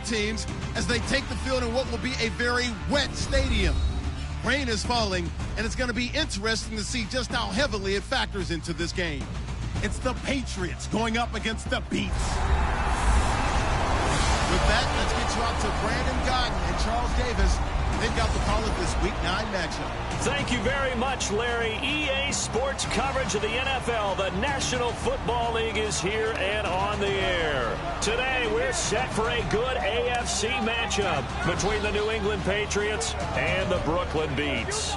both teams as they take the field in what will be a very wet stadium. Rain is falling, and it's going to be interesting to see just how heavily it factors into this game. It's the Patriots going up against the Beats. With that, let's get you out to Brandon Godden and Charles Davis. They've got the call of this Week 9 matchup. Thank you very much, Larry. EA Sports coverage of the NFL. The National Football League is here and on the air. Today, we're set for a good AFC matchup between the New England Patriots and the Brooklyn Beats.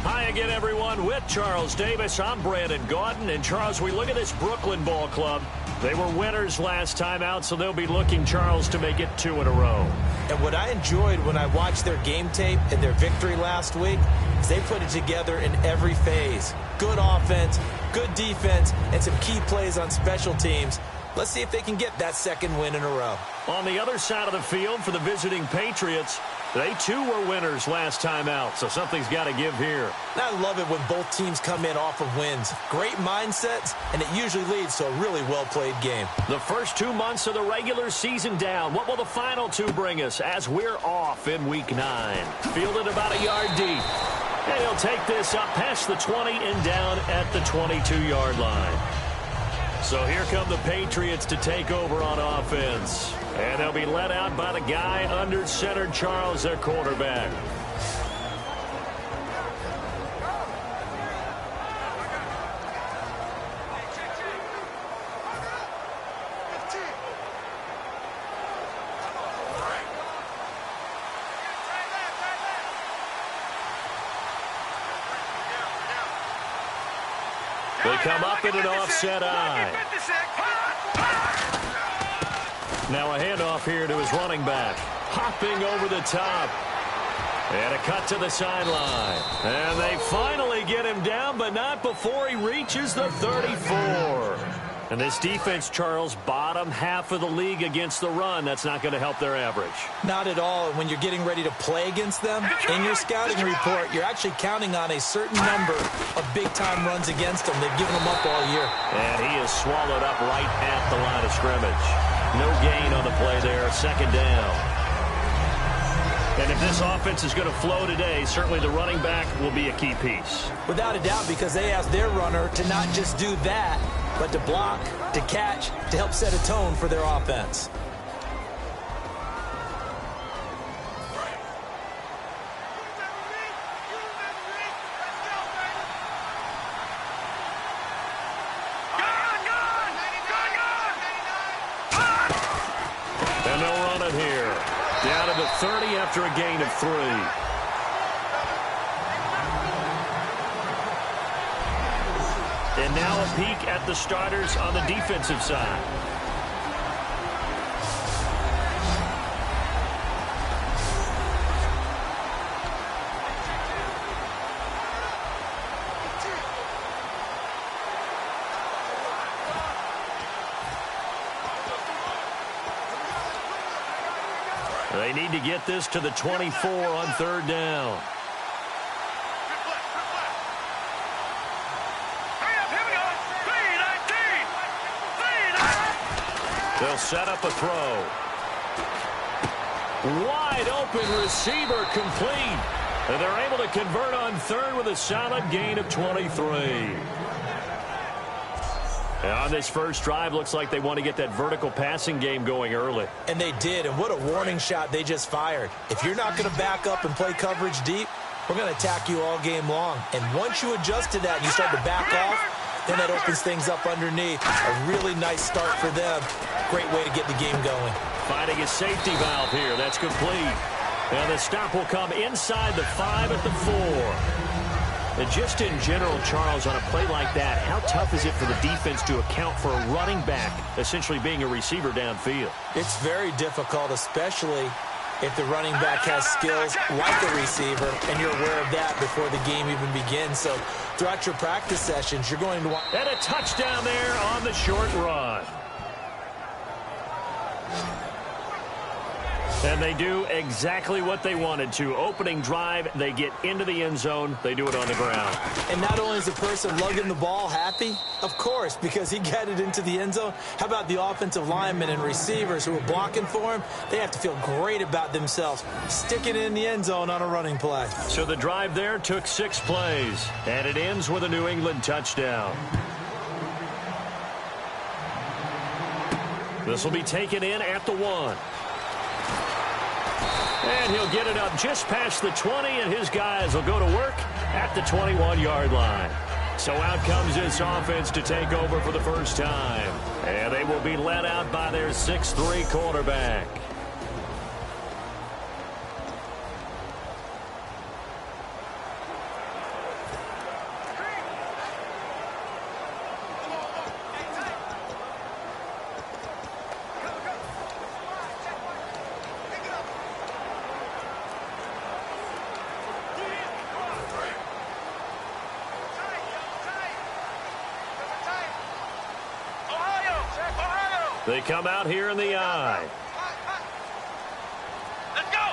Hi again, everyone. With Charles Davis, I'm Brandon Gaudin. And, Charles, we look at this Brooklyn ball club. They were winners last time out, so they'll be looking, Charles, to make it 2 in a row. And what I enjoyed when I watched their game tape and their victory last week is they put it together in every phase. Good offense, good defense, and some key plays on special teams. Let's see if they can get that second win in a row. On the other side of the field for the visiting Patriots, they too were winners last time out, so something's got to give here. I love it when both teams come in off of wins. Great mindsets, and it usually leads to a really well-played game. The first 2 months of the regular season down. What will the final 2 bring us as we're off in Week 9? Fielded about a yard deep. And he'll take this up past the 20 and down at the 22-yard line. So here come the Patriots to take over on offense. And they'll be led out by the guy under center, Charles, their quarterback. They come up in an offset eye. Now a handoff here to his running back. Hopping over the top. And a cut to the sideline. And they finally get him down, but not before he reaches the 34. And this defense, Charles, bottom half of the league against the run. That's not going to help their average. Not at all. When you're getting ready to play against them, in your scouting report, you're actually counting on a certain number of big-time runs against them. They've given them up all year. And he is swallowed up right at the line of scrimmage. No gain on the play there. Second down. And if this offense is going to flow today, certainly the running back will be a key piece. Without a doubt, because they asked their runner to not just do that, but to block, to catch, to help set a tone for their offense. And they'll run it here. Down to the 30 after a gain of 3. And now a peek at the starters on the defensive side. They need to get this to the 24 on third down. They'll set up a throw. Wide open receiver complete. And they're able to convert on third with a solid gain of 23. And on this first drive, looks like they want to get that vertical passing game going early. And they did, and what a warning shot they just fired. If you're not going to back up and play coverage deep, we're going to attack you all game long. And once you adjust to that and you start to back off, then that opens things up underneath. A really nice start for them. Great way to get the game going. Finding a safety valve here. That's complete. And the stop will come inside the 5 at the 4. And just in general, Charles, on a play like that, how tough is it for the defense to account for a running back essentially being a receiver downfield? It's very difficult, especially if the running back has skills like a receiver, and you're aware of that before the game even begins. So throughout your practice sessions, you're going to want... And a touchdown there on the short run. And they do exactly what they wanted to. Opening drive, they get into the end zone. They do it on the ground. And not only is the person lugging the ball happy, of course, because he got it into the end zone. How about the offensive linemen and receivers who are blocking for him? They have to feel great about themselves, sticking it in the end zone on a running play. So the drive there took 6 plays, and it ends with a New England touchdown. This will be taken in at the 1. And he'll get it up just past the 20, and his guys will go to work at the 21-yard line. So out comes this offense to take over for the first time. And they will be led out by their 6'3" quarterback. They come out here in the eye. Let's go.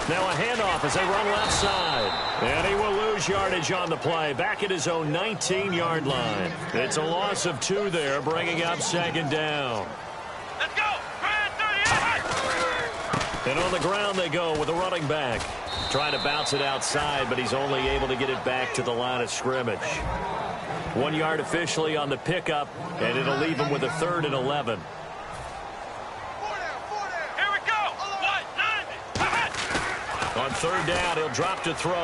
Now a handoff as they run left side. And he will lose yardage on the play. Back at his own 19-yard line. It's a loss of 2 there, bringing up 2nd down. Let's go. And on the ground they go with a running back. Trying to bounce it outside, but he's only able to get it back to the line of scrimmage. 1 yard officially on the pickup, and it'll leave him with a 3rd and 11. Here we go. On 3rd down, he'll drop to throw. A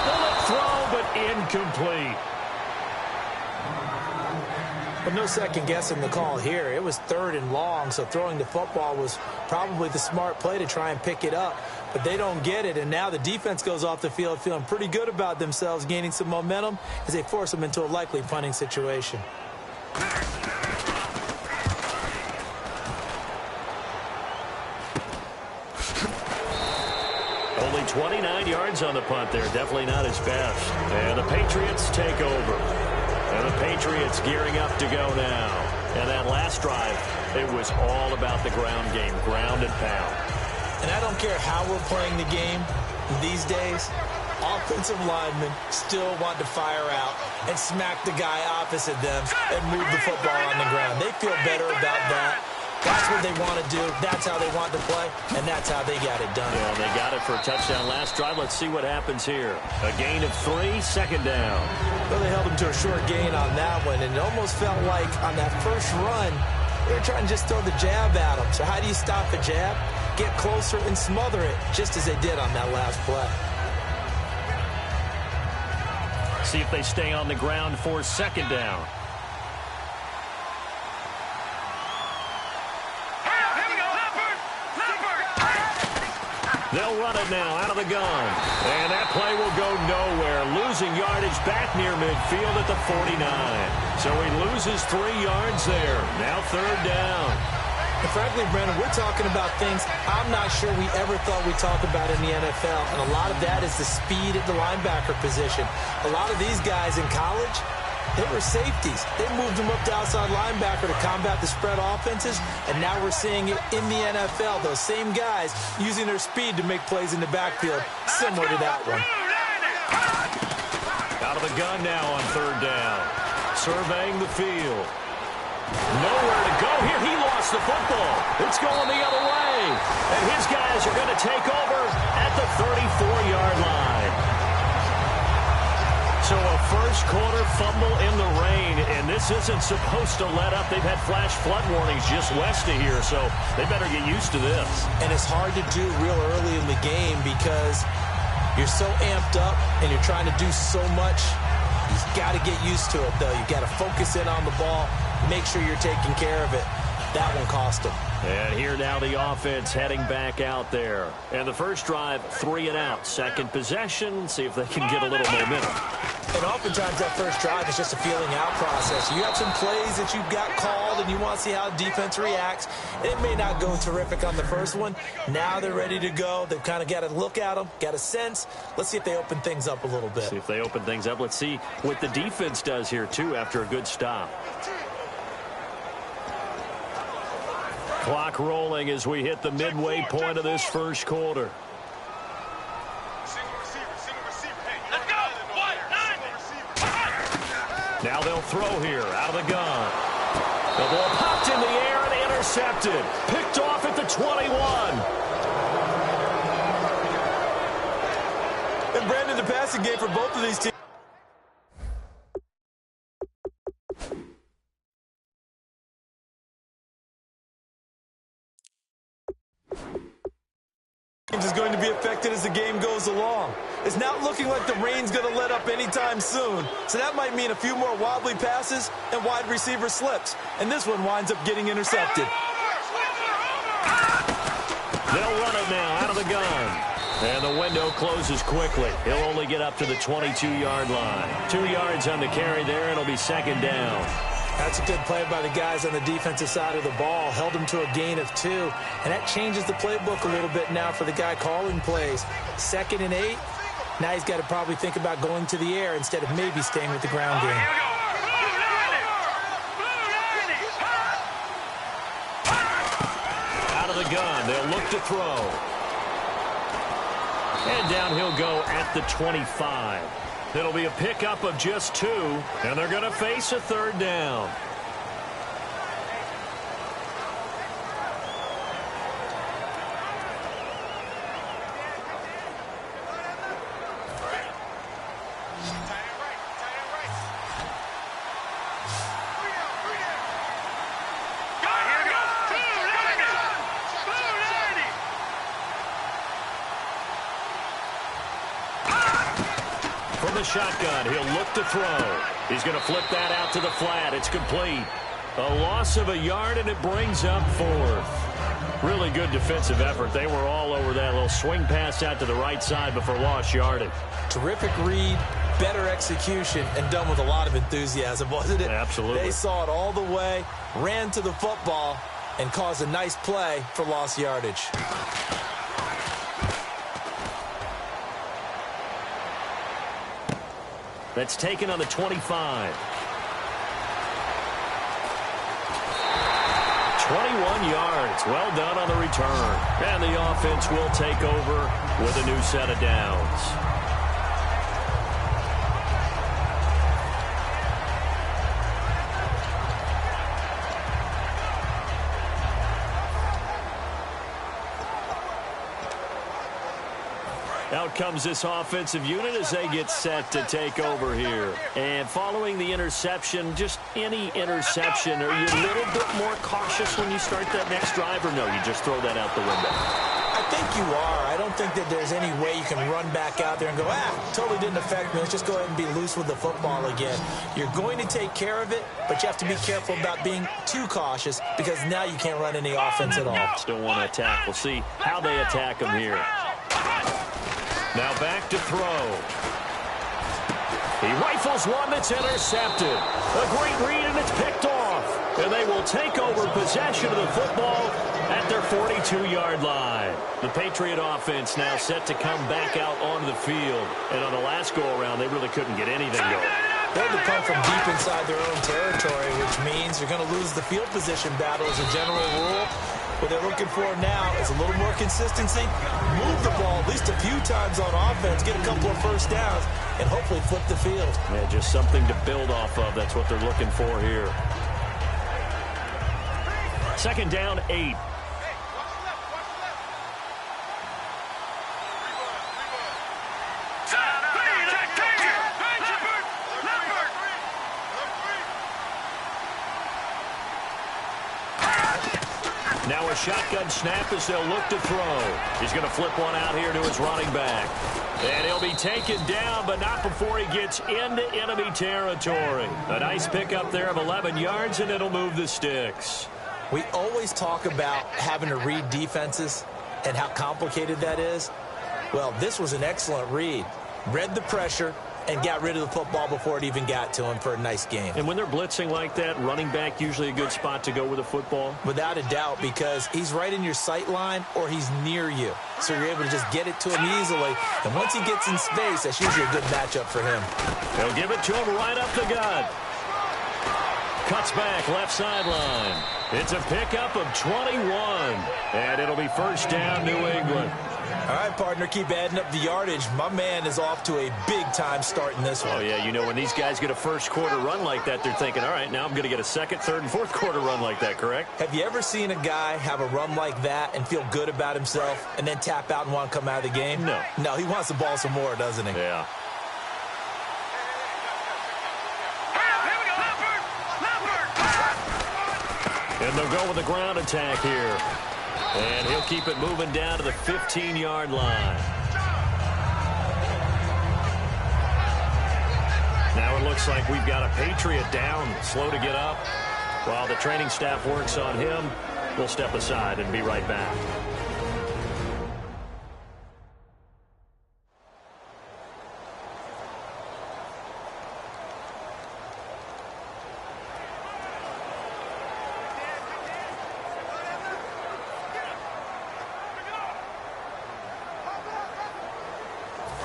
bullet throw, but incomplete. But no second guessing the call here. It was 3rd and long, so throwing the football was probably the smart play to try and pick it up. But they don't get it, and now the defense goes off the field feeling pretty good about themselves, gaining some momentum as they force them into a likely punting situation. Only 29 yards on the punt there. Definitely not his best. And the Patriots take over. And the Patriots gearing up to go now. And that last drive, it was all about the ground game, ground and pound. And I don't care how we're playing the game these days, offensive linemen still want to fire out and smack the guy opposite them and move the football on the ground. They feel better about that. That's what they want to do. That's how they want to play, and that's how they got it done. Yeah, they got it for a touchdown last drive. Let's see what happens here. A gain of 3, 2nd down. Well, they held him to a short gain on that one, and it almost felt like on that first run, they were trying to just throw the jab at him. So how do you stop a jab? Get closer and smother it, just as they did on that last play. See if they stay on the ground for 2nd down. They'll run it now out of the gun. And that play will go nowhere. Losing yardage back near midfield at the 49. So he loses 3 yards there. Now 3rd down. And frankly, Brandon, we're talking about things I'm not sure we ever thought we'd talk about in the NFL. And a lot of that is the speed at the linebacker position. A lot of these guys in college, they were safeties. They moved them up to outside linebacker to combat the spread offenses, and now we're seeing it in the NFL. Those same guys using their speed to make plays in the backfield, similar to that one. Out of the gun now on 3rd down. Surveying the field. Nowhere to go here. He lost the football. It's going the other way. And his guys are going to take over at the 34-yard line. So a first-quarter fumble in the rain, and this isn't supposed to let up. They've had flash flood warnings just west of here, so they better get used to this. And it's hard to do real early in the game because you're so amped up and you're trying to do so much. You've got to get used to it, though. You've got to focus in on the ball, make sure you're taking care of it. That one cost them. And here now the offense heading back out there. And the first drive, 3 and out. Second possession, see if they can get a little momentum. And oftentimes that first drive is just a feeling out process. You have some plays that you've got called and you want to see how the defense reacts. And it may not go terrific on the first one. Now they're ready to go. They've kind of got to look at them, got a sense. Let's see if they open things up a little bit. See if they open things up. Let's see what the defense does here, too, after a good stop. Clock rolling as we hit the midway point of this first quarter. Let's go. Now they'll throw here out of the gun. The ball popped in the air and intercepted. Picked off at the 21. And Brandon, the passing game for both of these teams is going to be affected as the game goes along. It's not looking like the rain's going to let up anytime soon, so that might mean a few more wobbly passes and wide receiver slips, and this one winds up getting intercepted. They'll run it now out of the gun. And the window closes quickly. He'll only get up to the 22-yard line. 2 yards on the carry there, and it'll be second down. That's a good play by the guys on the defensive side of the ball. Held them to a gain of 2, and that changes the playbook a little bit now for the guy calling plays. 2nd and 8. Now he's got to probably think about going to the air instead of maybe staying with the ground game. Out of the gun, they'll look to throw. And down he'll go at the 25. It'll be a pickup of just 2, and they're going to face a third down. From the shotgun, he'll look to throw. He's going to flip that out to the flat. It's complete. A loss of a yard, and it brings up 4th. Really good defensive effort. They were all over that little swing pass out to the right side before lost yardage. Terrific read, better execution, and done with a lot of enthusiasm, wasn't it? Absolutely. They saw it all the way, ran to the football, and caused a nice play for lost yardage. That's taken on the 25. 21 yards. Well done on the return. And the offense will take over with a new set of downs. Out comes this offensive unit as they get set to take over here. And following the interception, just any interception, are you a little bit more cautious when you start that next drive, or no, you just throw that out the window? I think you are. I don't think that there's any way you can run back out there and go, totally didn't affect me. Let's just go ahead and be loose with the football again. You're going to take care of it, but you have to be careful about being too cautious because now you can't run any offense at all. Still want to attack. We'll see how they attack them here. Now back to throw. He rifles one that's intercepted. A great read, and it's picked off. And they will take over possession of the football at their 42-yard line. The Patriot offense now set to come back out onto the field. And on the last go-around, they really couldn't get anything going. They had to come from deep inside their own territory, which means you're going to lose the field position battle as a general rule. What they're looking for now is a little more consistency, move the ball at least a few times on offense, get a couple of first downs, and hopefully flip the field. Yeah, just something to build off of. That's what they're looking for here. 2nd down, 8. Now a shotgun snap as they'll look to throw. He's going to flip one out here to his running back. And he'll be taken down, but not before he gets into enemy territory. A nice pickup there of 11 yards, and it'll move the sticks. We always talk about having to read defenses and how complicated that is. Well, this was an excellent read. Read the pressure and got rid of the football before it even got to him for a nice game. And when they're blitzing like that, running back usually a good spot to go with the football? Without a doubt, because he's right in your sight line or he's near you. So you're able to just get it to him easily. And once he gets in space, that's usually a good matchup for him. They'll give it to him right up the gut. Cuts back, left sideline. It's a pickup of 21, and it'll be first down, New England. All right, partner, keep adding up the yardage. My man is off to a big-time start in this one. Oh, yeah, you know, when these guys get a first-quarter run like that, they're thinking, all right, now I'm going to get a second, third, and fourth-quarter run like that, correct? Have you ever seen a guy have a run like that and feel good about himself and then tap out and want to come out of the game? No. No, he wants the ball some more, doesn't he? Yeah. And they'll go with a ground attack here. And he'll keep it moving down to the 15-yard line. Now it looks like we've got a Patriot down, slow to get up. While the training staff works on him, we'll step aside and be right back.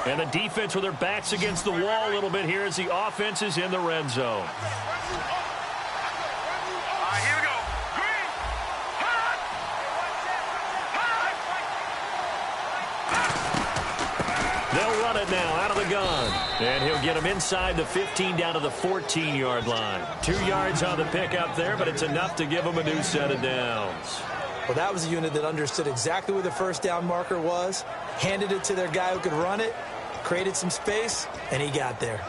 And the defense with their backs against the wall a little bit here as the offense is in the red zone. Here we go. Green. They'll run it now out of the gun. And he'll get him inside the 15 down to the 14-yard line. 2 yards on the pickup there, but it's enough to give him a new set of downs. Well, that was a unit that understood exactly where the first down marker was, handed it to their guy who could run it, created some space, and he got there.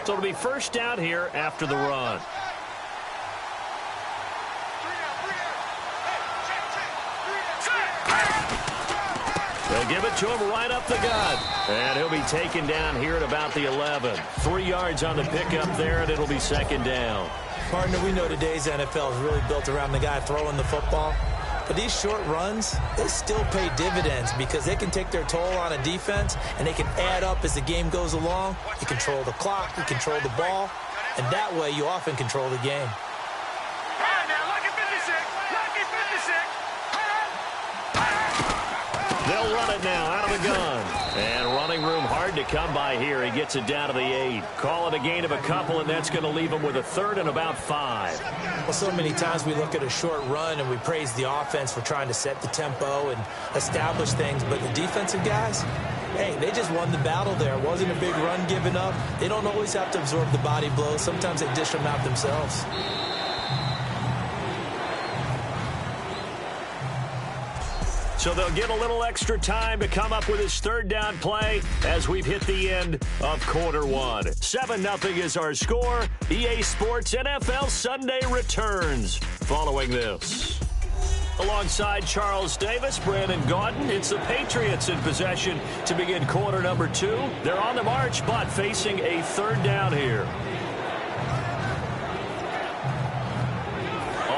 So it'll be first down here after the run. They'll give it to him right up the gut. And he'll be taken down here at about the 11. 3 yards on the pickup there, and it'll be second down. Partner, we know today's NFL is really built around the guy throwing the football. But these short runs, they still pay dividends because they can take their toll on a defense and they can add up as the game goes along. You control the clock, you control the ball, and that way you often control the game. They'll run it now out of the gun. And running room hard to come by here. He gets it down to the 8. Call it a gain of a couple, and that's going to leave him with a third and about 5. Well, so many times we look at a short run and we praise the offense for trying to set the tempo and establish things, but the defensive guys, hey, they just won the battle there. It wasn't a big run given up. They don't always have to absorb the body blows. Sometimes they dish them out themselves. So they'll get a little extra time to come up with his third down play as we've hit the end of quarter one. 7-0 is our score. EA Sports NFL Sunday returns following this. Alongside Charles Davis, Brandon Gaudin, it's the Patriots in possession to begin quarter number 2. They're on the march, but facing a third down here.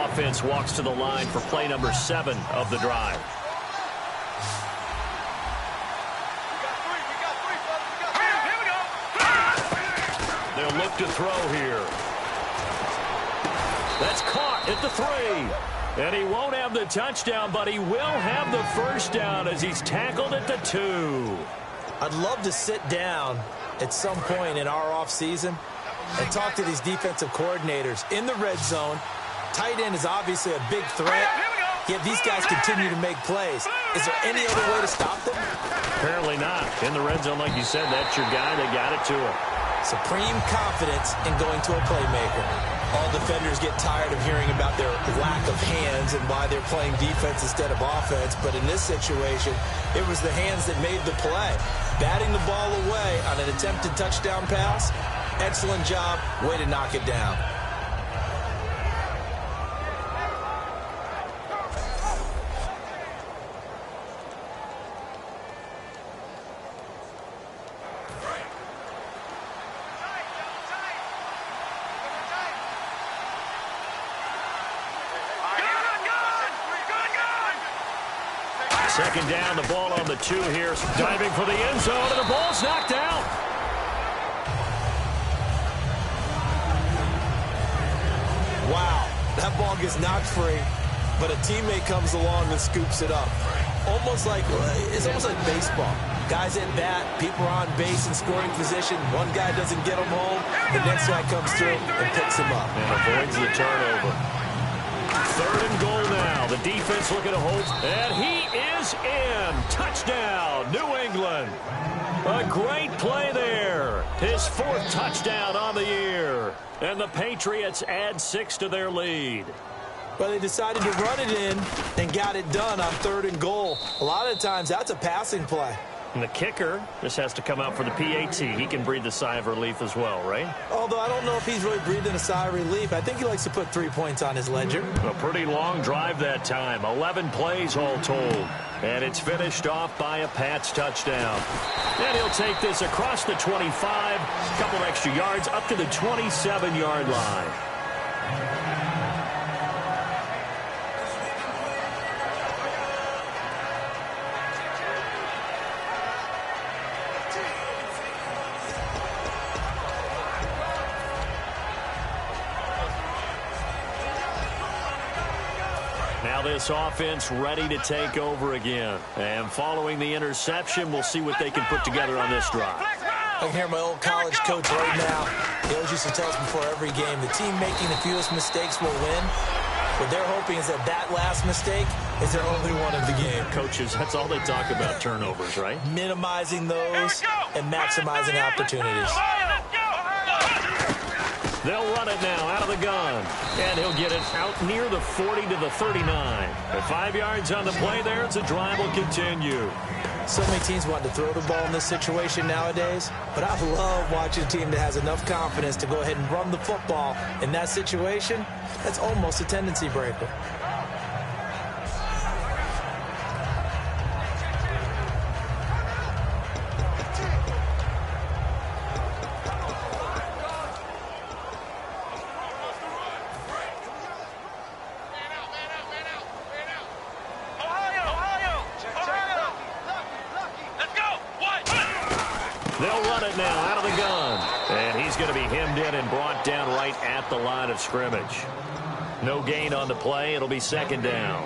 Offense walks to the line for play number 7 of the drive. They'll look to throw here. That's caught at the 3. And he won't have the touchdown, but he will have the first down as he's tackled at the 2. I'd love to sit down at some point in our offseason and talk to these defensive coordinators in the red zone. Tight end is obviously a big threat, yet these guys continue to make plays. Is there any other way to stop them? Apparently not. In the red zone, like you said, that's your guy. They got it to him. Supreme confidence in going to a playmaker. All defenders get tired of hearing about their lack of hands and why they're playing defense instead of offense. But in this situation, it was the hands that made the play. Batting the ball away on an attempted touchdown pass. Excellent job. Way to knock it down. Second down, the ball on the 2 here. Diving for the end zone, and the ball's knocked out. Wow, that ball gets knocked free, but a teammate comes along and scoops it up. It's almost like baseball. Guys at bat, people are on base in scoring position. One guy doesn't get him home. The next guy comes through and picks him up. And avoids the turnover. 3rd and goal now. The defense looking to hold. And he is in. Touchdown, New England. A great play there. His 4th touchdown on the year. And the Patriots add 6 to their lead. Well, they decided to run it in and got it done on 3rd and goal. A lot of times, that's a passing play. And the kicker, this has to come out for the PAT. He can breathe a sigh of relief as well, right? Although I don't know if he's really breathing a sigh of relief. I think he likes to put 3 points on his ledger. A pretty long drive that time. 11 plays all told. And it's finished off by a Pats touchdown. And he'll take this across the 25. A couple extra yards up to the 27-yard line. Now this offense ready to take over again. And following the interception, we'll see what they can put together on this drive. I can hear my old college coach right now. He always used to tell us before every game, the team making the fewest mistakes will win. What they're hoping is that that last mistake is their only one of the game. Coaches, that's all they talk about, turnovers, right? Minimizing those and maximizing opportunities. They'll run it now out of the gun. And he'll get it out near the 40 to the 39. At 5 yards on the play there, the drive will continue. So many teams want to throw the ball in this situation nowadays, but I love watching a team that has enough confidence to go ahead and run the football. In that situation, that's almost a tendency breaker. They'll run it now out of the gun. And he's going to be hemmed in and brought down right at the line of scrimmage. No gain on the play. It'll be 2nd down.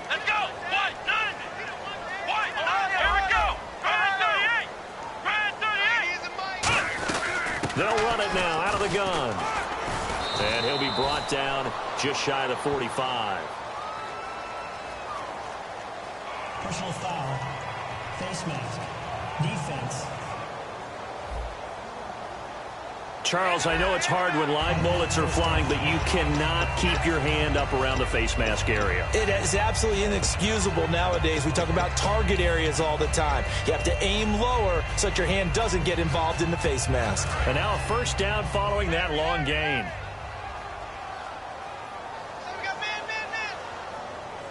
Let's go. White, 9. White, here we go. Ryan 38. Ryan 38. They'll run it now out of the gun. And he'll be brought down just shy of the 45. Personal foul. Face mask. Defense. Charles, I know it's hard when live bullets are flying, but you cannot keep your hand up around the face mask area. It is absolutely inexcusable nowadays. We talk about target areas all the time. You have to aim lower so that your hand doesn't get involved in the face mask. And now a 1st down following that long gain.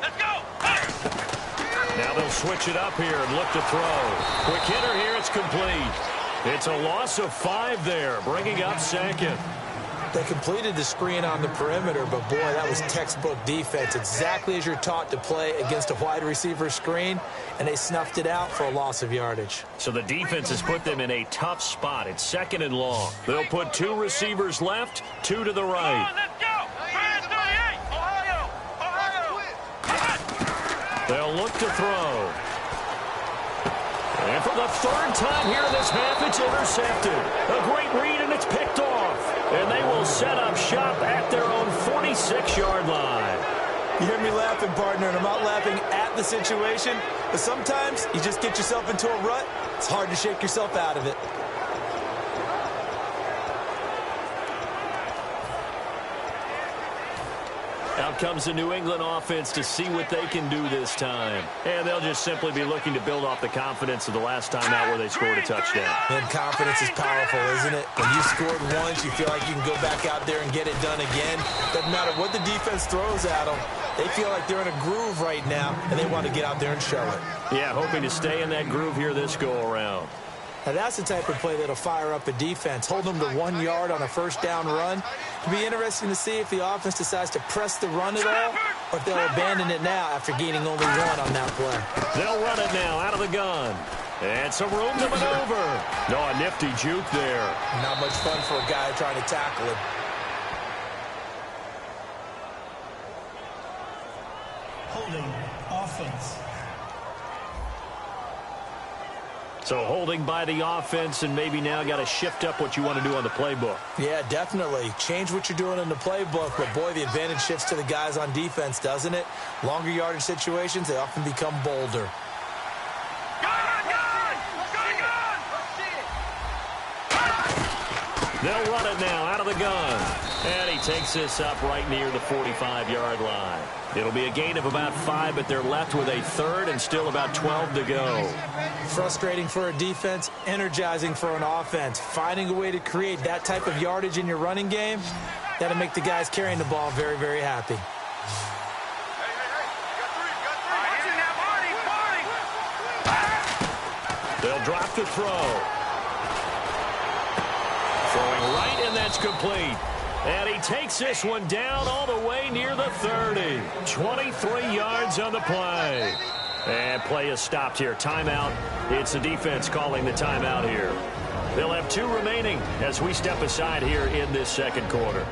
Let's go. Now they'll switch it up here and look to throw. Quick hitter here, it's complete. It's a loss of 5 there, bringing up 2nd. They completed the screen on the perimeter, but boy, that was textbook defense. Exactly as you're taught to play against a wide receiver screen, and they snuffed it out for a loss of yardage. So the defense has put them in a tough spot. It's 2nd and long. They'll put 2 receivers left, 2 to the right. Let's go. Ryan 38. Ohio. They'll look to throw. And for the 3rd time here in this half, it's intercepted. A great read, and it's picked off. And they will set up shop at their own 46-yard line. You hear me laughing, partner, and I'm not laughing at the situation, but sometimes you just get yourself into a rut. It's hard to shake yourself out of it. Out comes the New England offense to see what they can do this time. And they'll just simply be looking to build off the confidence of the last time out where they scored a touchdown. And confidence is powerful, isn't it? When you scored once, you feel like you can go back out there and get it done again. Doesn't matter what the defense throws at them. They feel like they're in a groove right now, and they want to get out there and show it. Yeah, hoping to stay in that groove here this go-around. Now, that's the type of play that'll fire up a defense. Hold them to 1 yard on a 1st down run. It'll be interesting to see if the offense decides to press the run at all, or if they'll abandon it now after gaining only 1 on that play. They'll run it now out of the gun. And some room to maneuver. No, a nifty juke there. Not much fun for a guy trying to tackle it. Holding. Offense. So holding by the offense, and maybe now got to shift up what you want to do on the playbook. Yeah, definitely. Change what you're doing in the playbook, but boy, the advantage shifts to the guys on defense, doesn't it? Longer yardage situations, they often become bolder. They'll run it now out of the gun. And he takes this up right near the 45-yard line. It'll be a gain of about 5, but they're left with a third and still about 12 to go. Frustrating for a defense, energizing for an offense. Finding a way to create that type of yardage in your running game, that'll make the guys carrying the ball very, very happy. They'll drop the throw. Throwing right, and that's complete. And he takes this one down all the way near the 30. 23 yards on the play. And play is stopped here. Timeout. It's the defense calling the timeout here. They'll have 2 remaining as we step aside here in this second quarter.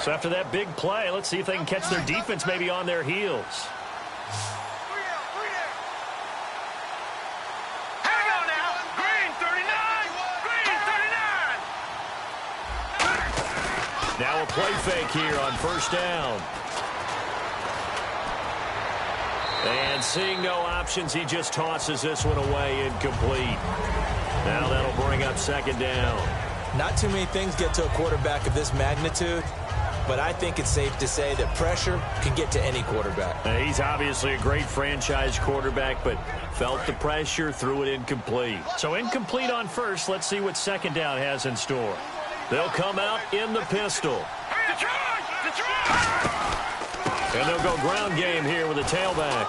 So after that big play, let's see if they can catch their defense maybe on their heels. Hang on now. Green 39. Green 39. Now a play fake here on first down. And seeing no options, he just tosses this one away incomplete. Now that'll bring up second down. Not too many things get to a quarterback of this magnitude, but I think it's safe to say that pressure can get to any quarterback. He's obviously a great franchise quarterback, but felt the pressure, threw it incomplete. So incomplete on first. Let's see what second down has in store. They'll come out in the pistol. And they'll go ground game here with a tailback.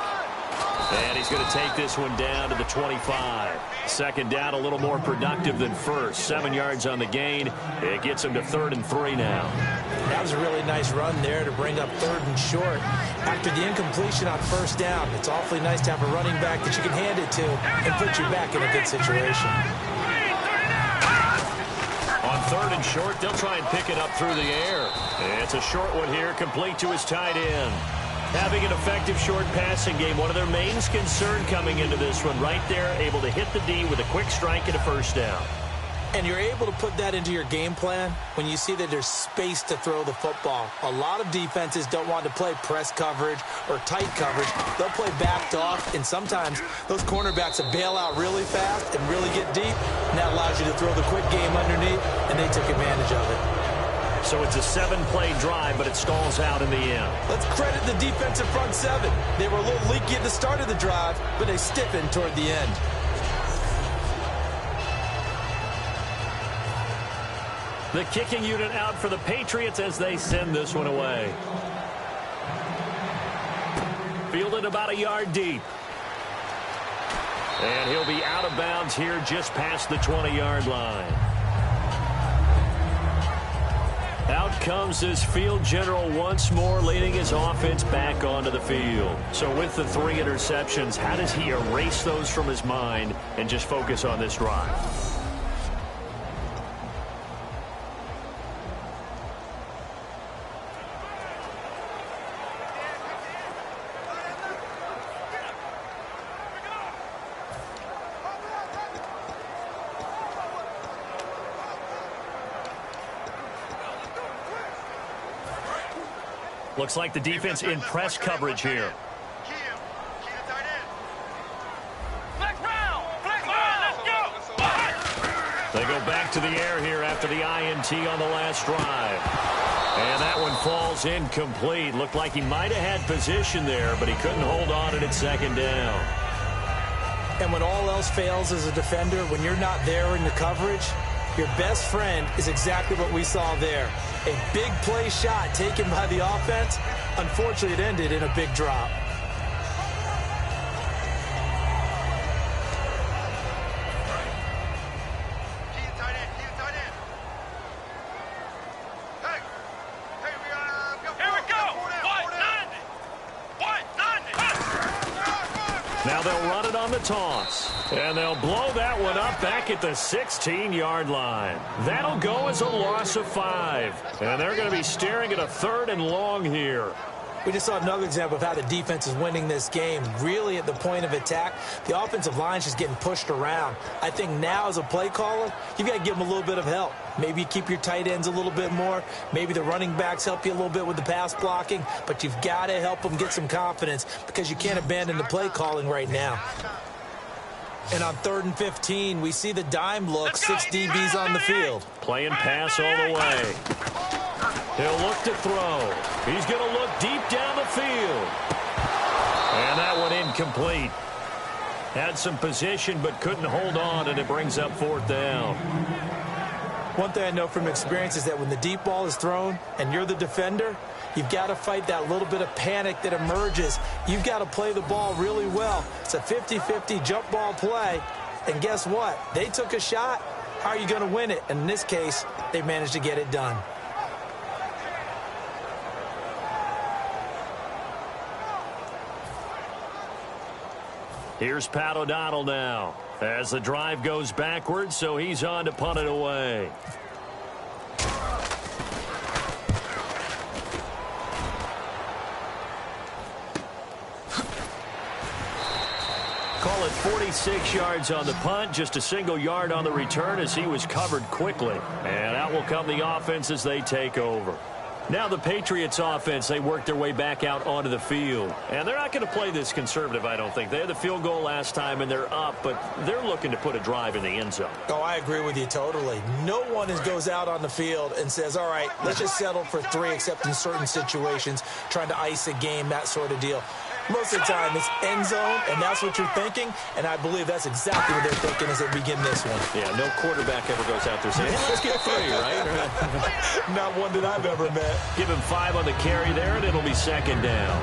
And he's going to take this one down to the 25. Second down, a little more productive than first. 7 yards on the gain. It gets him to 3rd and 3 now. That was a really nice run there to bring up 3rd and short. After the incompletion on first down, it's awfully nice to have a running back that you can hand it to and put you back in a good situation. On 3rd and short, they'll try and pick it up through the air. It's a short one here, complete to his tight end. Having an effective short passing game, one of their main concern coming into this one, right there, able to hit the D with a quick strike and a first down. And you're able to put that into your game plan when you see that there's space to throw the football. A lot of defenses don't want to play press coverage or tight coverage. They'll play backed off, and sometimes those cornerbacks will bail out really fast and really get deep, and that allows you to throw the quick game underneath, and they took advantage of it. So it's a 7-play drive, but it stalls out in the end. Let's credit the defensive front 7. They were a little leaky at the start of the drive, but they stiffened toward the end. The kicking unit out for the Patriots as they send this one away. Fielded about a yard deep. And he'll be out of bounds here just past the 20-yard line. Out comes this field general once more, leading his offense back onto the field. So with the 3 interceptions, how does he erase those from his mind and just focus on this drive? Looks like the defense in press coverage here. They go back to the air here after the INT on the last drive. And that one falls incomplete. Looked like he might have had position there, but he couldn't hold on at its second down. And when all else fails as a defender, when you're not there in the coverage, your best friend is exactly what we saw there. A big play shot taken by the offense. Unfortunately, it ended in a big drop. Now they'll run it on the toss. And they'll blow that one up back at the 16-yard line. That'll go as a loss of 5. And they're going to be staring at a 3rd and long here. We just saw another example of how the defense is winning this game. Really at the point of attack, the offensive line is just getting pushed around. I think now as a play caller, you've got to give them a little bit of help. Maybe you keep your tight ends a little bit more. Maybe the running backs help you a little bit with the pass blocking. But you've got to help them get some confidence because you can't abandon the play calling right now. And on 3rd and 15, we see the dime look, 6 DBs on the field. Playing pass all the way. He'll look to throw. He's going to look deep down the field. And that one incomplete. Had some position but couldn't hold on, and it brings up 4th down. One thing I know from experience is that when the deep ball is thrown and you're the defender, you've got to fight that little bit of panic that emerges. You've got to play the ball really well. It's a 50-50 jump ball play. And guess what? They took a shot. How are you going to win it? And in this case, they managed to get it done. Here's Pat O'Donnell now as the drive goes backwards, so he's on to punt it away. Call it 46 yards on the punt, just a single yard on the return as he was covered quickly. And out will come the offense as they take over. Now the Patriots offense, they work their way back out onto the field. And they're not going to play this conservative, I don't think. They had the field goal last time, and they're up, but they're looking to put a drive in the end zone. Oh, I agree with you totally. No one goes out on the field and says, all right, let's just settle for 3, except in certain situations, trying to ice a game, that sort of deal. Most of the time, it's end zone, and that's what you're thinking, and I believe that's exactly what they're thinking as they begin this one. Yeah, no quarterback ever goes out there saying, hey, let's get 3, right? Not one that I've ever met. Give him 5 on the carry there, and it'll be 2nd down.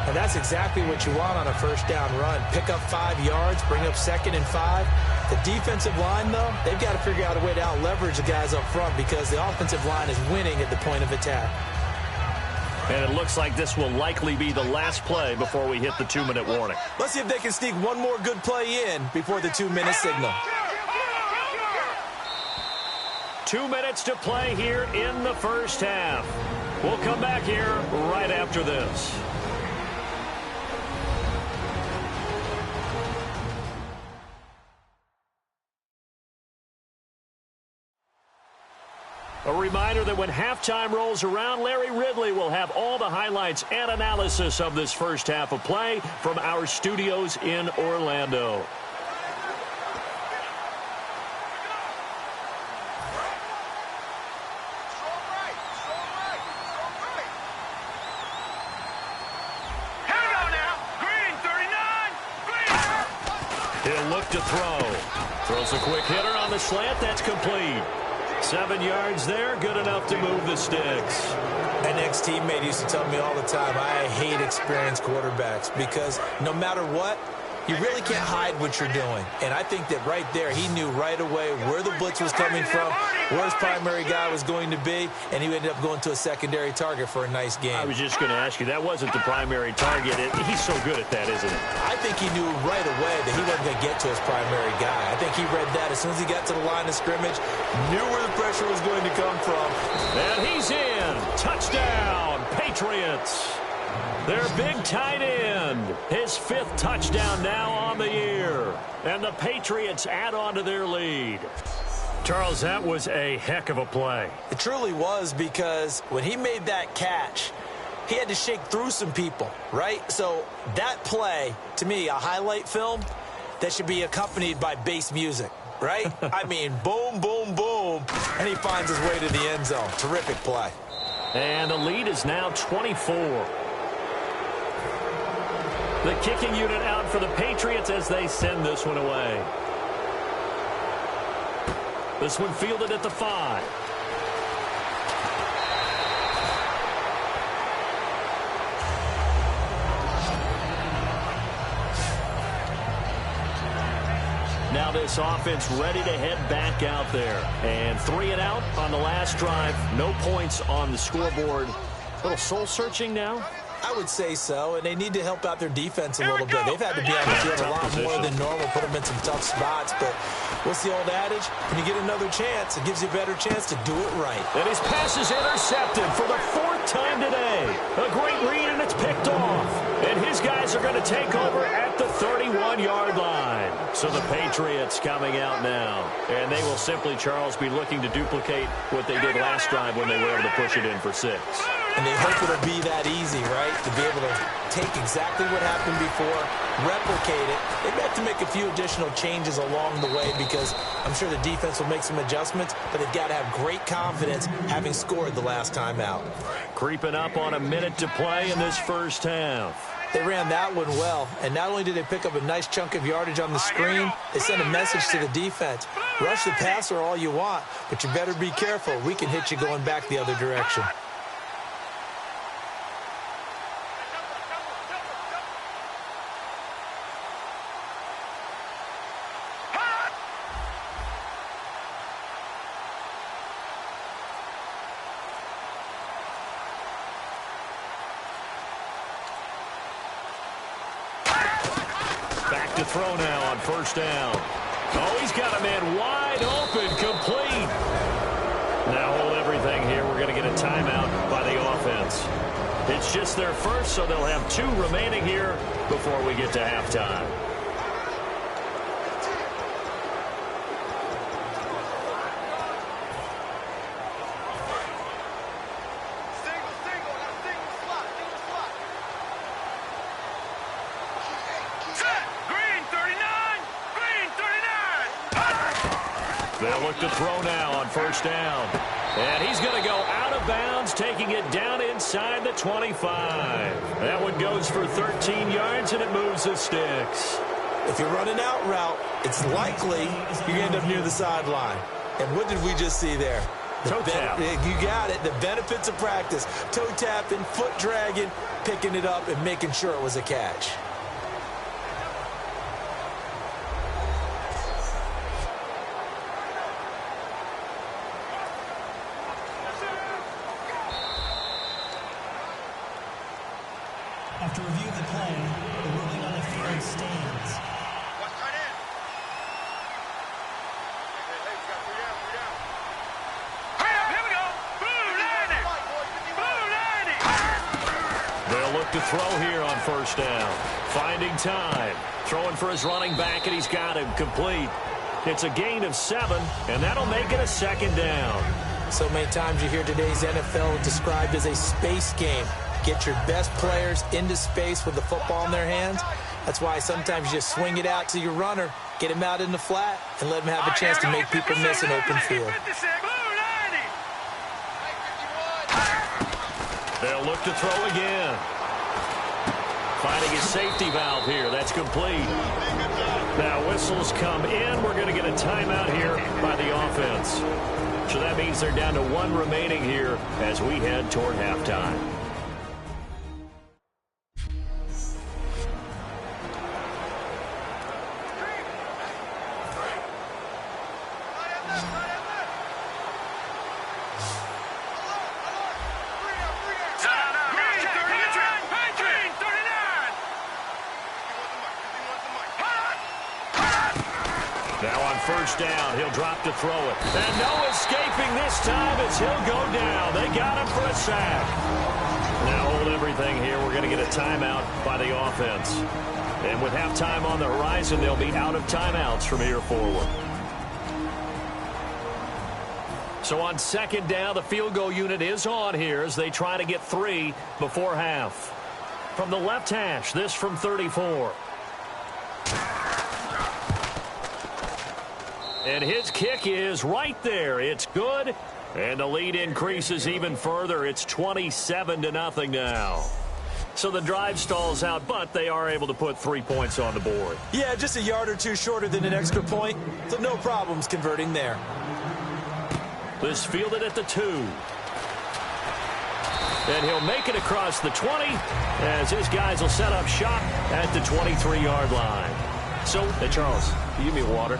And that's exactly what you want on a 1st down run. Pick up 5 yards, bring up 2nd and 5. The defensive line, though, they've got to figure out a way to out-leverage the guys up front because the offensive line is winning at the point of attack. And it looks like this will likely be the last play before we hit the 2-minute warning. Let's see if they can sneak one more good play in before the 2-minute signal. 2 minutes to play here in the first half. We'll come back here right after this. A reminder that when halftime rolls around, Larry Ridley will have all the highlights and analysis of this first half of play from our studios in Orlando. Here we go now. Green, 39. Green. He'll look to throw. Throws a quick hitter on the slant. That's complete. 7 yards there, good enough to move the sticks. An ex-teammate used to tell me all the time, I hate experienced quarterbacks because no matter what, you really can't hide what you're doing. And I think that right there, he knew right away where the blitz was coming from, where his primary guy was going to be, and he ended up going to a secondary target for a nice game. I was just going to ask you, that wasn't the primary target. He's so good at that, isn't he? I think he knew right away that he wasn't going to get to his primary guy. I think he read that as soon as he got to the line of scrimmage, knew where the pressure was going to come from. And he's in. Touchdown, Patriots. Their big tight end, his 5th touchdown now on the year. And the Patriots add on to their lead. Charles, that was a heck of a play. It truly was because when he made that catch, he had to shake through some people, right? So that play, to me, a highlight film that should be accompanied by bass music, right? I mean, boom, boom, boom, and he finds his way to the end zone. Terrific play. And the lead is now 24. The kicking unit out for the Patriots as they send this one away. This one fielded at the 5. Now this offense ready to head back out there. And 3 and out on the last drive. No points on the scoreboard. A little soul-searching now. I would say so, and they need to help out their defense a little bit. They've had to be on the field a lot more than normal, put them in some tough spots, but what's the old adage? When you get another chance, it gives you a better chance to do it right. And his pass is intercepted for the 4th time today. A great read, and it's picked off. And his guys are going to take over at the 31-yard line. So the Patriots coming out now. And they will simply, Charles, be looking to duplicate what they did last drive when they were able to push it in for 6. And they hope it'll be that easy, right? To be able to take exactly what happened before, replicate it. They have to make a few additional changes along the way because I'm sure the defense will make some adjustments, but they've got to have great confidence having scored the last time out. Creeping up on a minute to play in this first half. They ran that one well, and not only did they pick up a nice chunk of yardage on the screen, they sent a message to the defense. Rush the passer all you want, but you better be careful. We can hit you going back the other direction. To throw now on first down. Oh, he's got a man wide open, complete. Now hold everything here. We're going to get a timeout by the offense. It's just their first, so they'll have 2 remaining here before we get to halftime. They'll look to throw now on first down. And he's going to go out of bounds, taking it down inside the 25. That one goes for 13 yards, and it moves the sticks. If you're running out route, it's likely you end up near the sideline. And what did we just see there? Toe tap. You got it. The benefits of practice. Toe tapping, foot dragging, picking it up, and making sure it was a catch. After review of the play, the ruling on the field stands. Here we go. Blue 90. Blue 90. They'll look to throw here on first down. Finding time. Throwing for his running back, and he's got him complete. It's a gain of 7, and that'll make it a 2nd down. So many times you hear today's NFL described as a space game. Get your best players into space with the football in their hands. That's why sometimes you just swing it out to your runner, get him out in the flat, and let him have a chance to make people miss an open field. They'll look to throw again. Finding his safety valve here. That's complete. Now whistles come in. We're going to get a timeout here by the offense. So that means they're down to 1 remaining here as we head toward halftime. First down, he'll drop to throw it. And no escaping this time as he'll go down. They got him for a sack. Now hold everything here. We're going to get a timeout by the offense. And with halftime on the horizon, they'll be out of timeouts from here forward. So on 2nd down, the field goal unit is on here as they try to get 3 before half. From the left hash, this from 34. And his kick is right there. It's good. And the lead increases even further. It's 27-0 now. So the drive stalls out, but they are able to put 3 points on the board. Yeah, just a yard or 2 shorter than an extra point. So no problems converting there. This fielded at the 2. And he'll make it across the 20 as his guys will set up shop at the 23-yard line. So, hey, Charles, you give me water.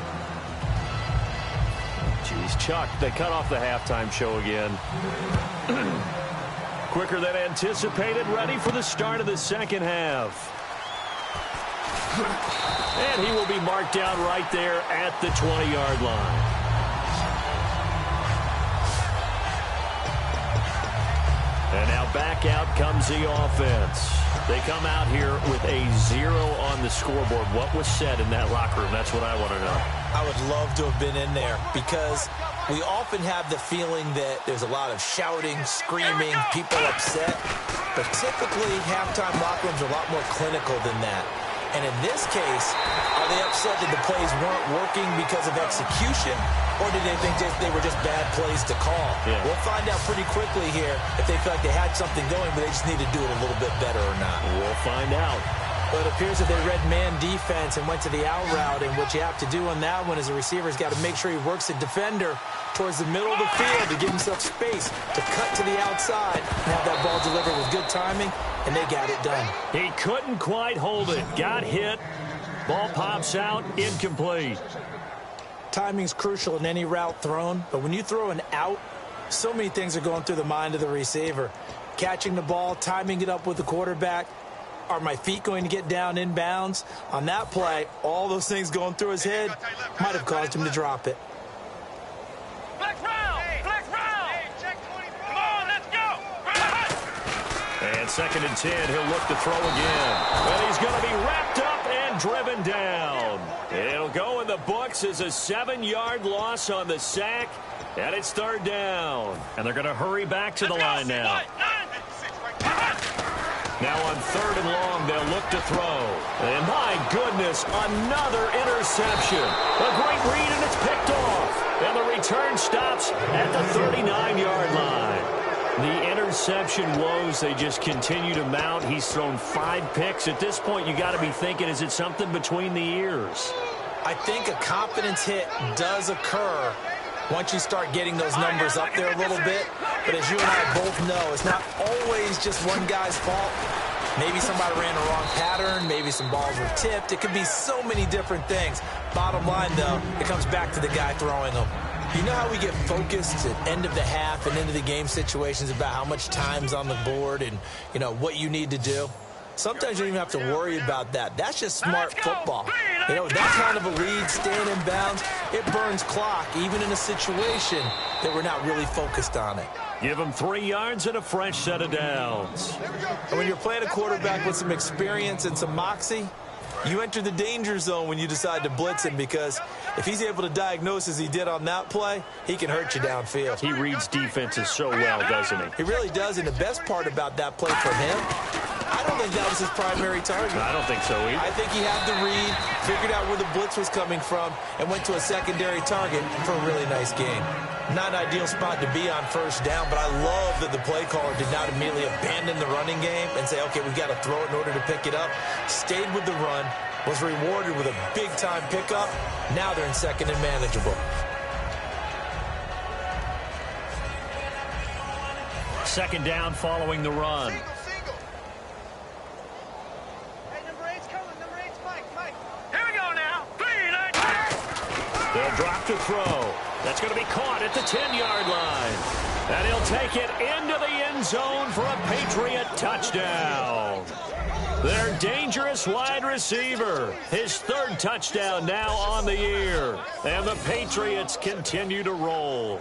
Jeez, Chuck, they cut off the halftime show again. Quicker than anticipated, ready for the start of the second half. And he will be marked down right there at the 20-yard line. And now back out comes the offense. They come out here with a 0 on the scoreboard. What was said in that locker room? That's what I want to know. I would love to have been in there because we often have the feeling that there's a lot of shouting, screaming, people upset. But typically, halftime locker rooms are a lot more clinical than that. And in this case, are they upset that the plays weren't working because of execution, or did they think they were just bad plays to call? Yeah. We'll find out pretty quickly here if they feel like they had something going, but they just need to do it a little bit better or not. We'll find out. But it appears that they read man defense and went to the out route, and what you have to do on that one is the receiver's got to make sure he works the defender towards the middle of the field to give himself space to cut to the outside and have that ball delivered with good timing, and they got it done. He couldn't quite hold it. Got hit. Ball pops out. Incomplete. Timing's crucial in any route thrown, but when you throw an out, so many things are going through the mind of the receiver. Catching the ball, timing it up with the quarterback. Are my feet going to get down inbounds? On that play, all those things going through his head might have caused him to drop it. Flex round! Flex round! Come on, let's go! And 2nd and 10, he'll look to throw again. And he's going to be wrapped up and driven down. It'll go in the books as a 7-yard loss on the sack. And it's 3rd down. And they're going to hurry back to the line now. Now on 3rd and long, they'll look to throw. And my goodness, another interception. A great read, and it's picked off. And the return stops at the 39-yard line. The interception woes, they just continue to mount. He's thrown 5 picks. At this point, you got to be thinking, is it something between the ears? I think a confidence hit does occur once you start getting those numbers up there a little bit. But as you and I both know, it's not always just one guy's fault. Maybe somebody ran the wrong pattern. Maybe some balls were tipped. It could be so many different things. Bottom line, though, it comes back to the guy throwing them. You know how we get focused at end of the half and into the game situations about how much time's on the board and, you know, what you need to do? Sometimes you don't even have to worry about that. That's just smart football. You know, that kind of a lead, staying in bounds, it burns clock, even in a situation that we're not really focused on it. Give him 3 yards and a fresh set of downs. And when you're playing a quarterback with some experience and some moxie, you enter the danger zone when you decide to blitz him, because if he's able to diagnose as he did on that play, he can hurt you downfield. He reads defenses so well, doesn't he? He really does, and the best part about that play for him, I don't think that was his primary target. I don't think so either. I think he had the read, figured out where the blitz was coming from, and went to a secondary target for a really nice game. Not an ideal spot to be on 1st down, but I love that the play caller did not immediately abandon the running game and say, okay, we've got to throw it in order to pick it up. Stayed with the run, was rewarded with a big-time pickup. Now they're in 2nd and manageable. Second down following the run. They'll drop to throw. That's going to be caught at the 10-yard line. And he'll take it into the end zone for a Patriot touchdown. Their dangerous wide receiver. His 3rd touchdown now on the year. And the Patriots continue to roll.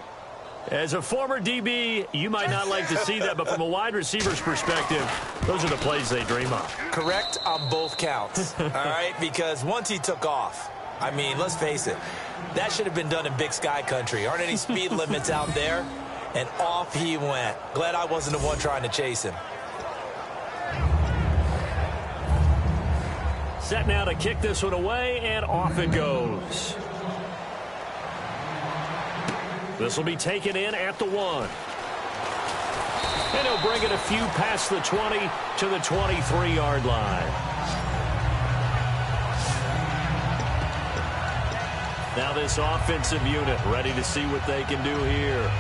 As a former DB, you might not like to see that, but from a wide receiver's perspective, those are the plays they dream of. Correct on both counts, all right? Because once he took off, I mean, let's face it, that should have been done in Big Sky country. Aren't any speed limits out there? And off he went. Glad I wasn't the one trying to chase him. Set now to kick this one away, and off it goes. This will be taken in at the 1. And he'll bring it a few past the 20 to the 23-yard line. Now this offensive unit ready to see what they can do here.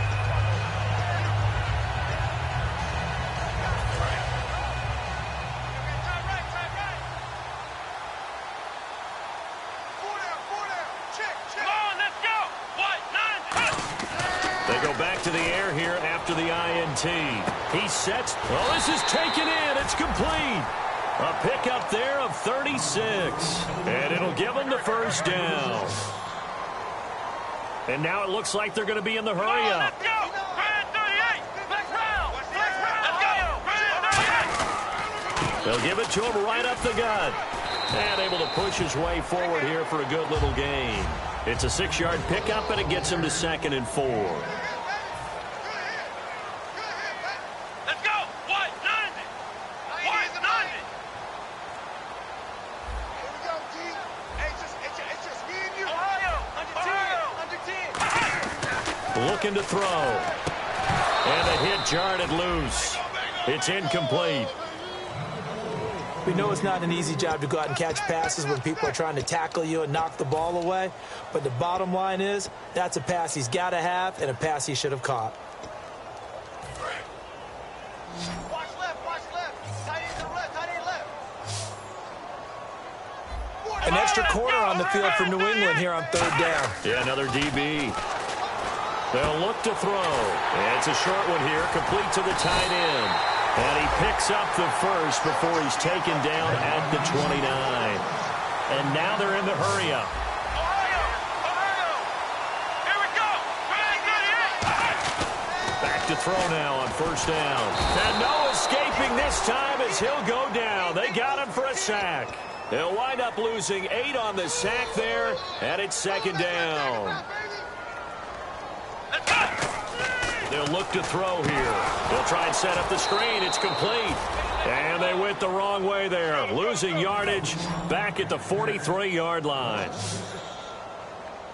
They go back to the air here after the INT. He sets. Oh, this is taken in. It's complete. A pickup there of 36. And it'll give them the first down. And now it looks like they're going to be in the hurry up. Let's go. 38. Let's round. Let's go. They'll give it to him right up the gut. And able to push his way forward here for a good little gain. It's a 6-yard pickup, and it gets him to 2nd and 4. Let's go. What? 90. What? 90. Here we go, T. Hey, it's just me and you. Ohio. Under 10. Looking to throw. And the hit jarred it loose. It's incomplete. We know it's not an easy job to go out and catch passes when people are trying to tackle you and knock the ball away. But the bottom line is, that's a pass he's got to have and a pass he should have caught. Watch left. Tight end to left. An extra corner on the field for New England here on 3rd down. Yeah, another DB. They'll look to throw. And it's a short one here, complete to the tight end. And he picks up the first before he's taken down at the 29. And now they're in the hurry up. Ohio. Here we go. 38. Back to throw now on 1st down. And no escaping this time as he'll go down. They got him for a sack. They'll wind up losing 8 on the sack there, and it's 2nd down. They'll look to throw here. They'll try and set up the screen. It's complete. And they went the wrong way there. Losing yardage back at the 43-yard line.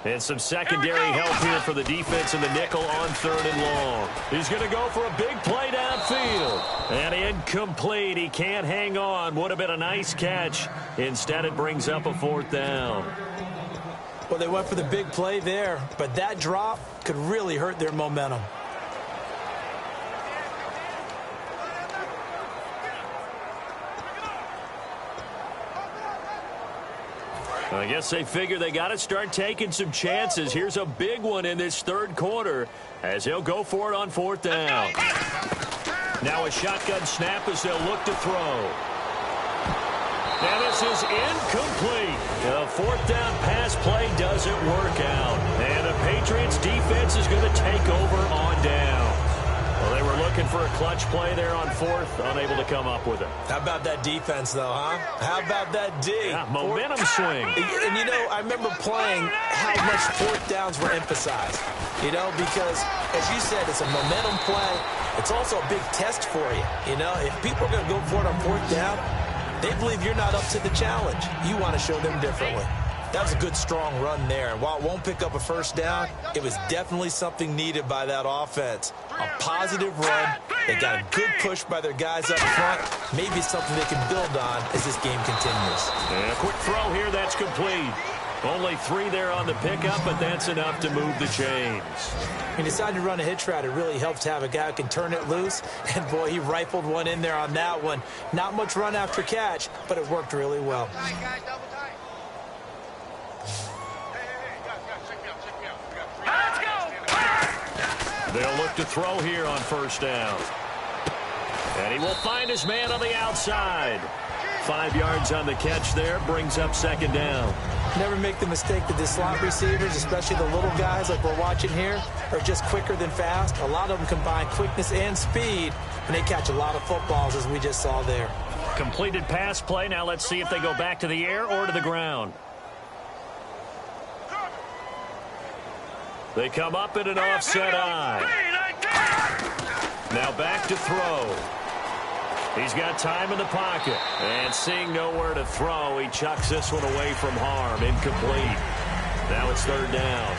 And some secondary help here for the defense in the nickel on 3rd and long. He's going to go for a big play downfield. And incomplete. He can't hang on. Would have been a nice catch. Instead, it brings up a 4th down. Well, they went for the big play there, but that drop could really hurt their momentum. I guess they figure they got to start taking some chances. Here's a big one in this 3rd quarter as he'll go for it on 4th down. Now a shotgun snap as they'll look to throw. And this is incomplete. The 4th down pass play doesn't work out. And the Patriots defense is going to take over on down. Well, they were looking for a clutch play there on 4th, unable to come up with it. How about that defense, though, huh? How about that D? Yeah, momentum swing. And, you know, I remember playing how much 4th downs were emphasized. You know, because, as you said, it's a momentum play. It's also a big test for you. You know, if people are going to go for it on 4th down, they believe you're not up to the challenge. You want to show them differently. That was a good, strong run there. And while it won't pick up a 1st down, it was definitely something needed by that offense. A positive run. They got a good push by their guys up front. Maybe something they can build on as this game continues. And a quick throw here. That's complete. Only 3 there on the pickup, but that's enough to move the chains. He decided to run a hitch route. It really helps to have a guy who can turn it loose. And, boy, he rifled one in there on that one. Not much run after catch, but it worked really well. They'll look to throw here on 1st down. And he will find his man on the outside. 5 yards on the catch there, brings up 2nd down. Never make the mistake that the slot receivers, especially the little guys like we're watching here, are just quicker than fast. A lot of them combine quickness and speed, and they catch a lot of footballs, as we just saw there. Completed pass play. Now let's see if they go back to the air or to the ground. They come up in an offset eye. Now back to throw. He's got time in the pocket. And seeing nowhere to throw, he chucks this one away from harm. Incomplete. Now it's 3rd down.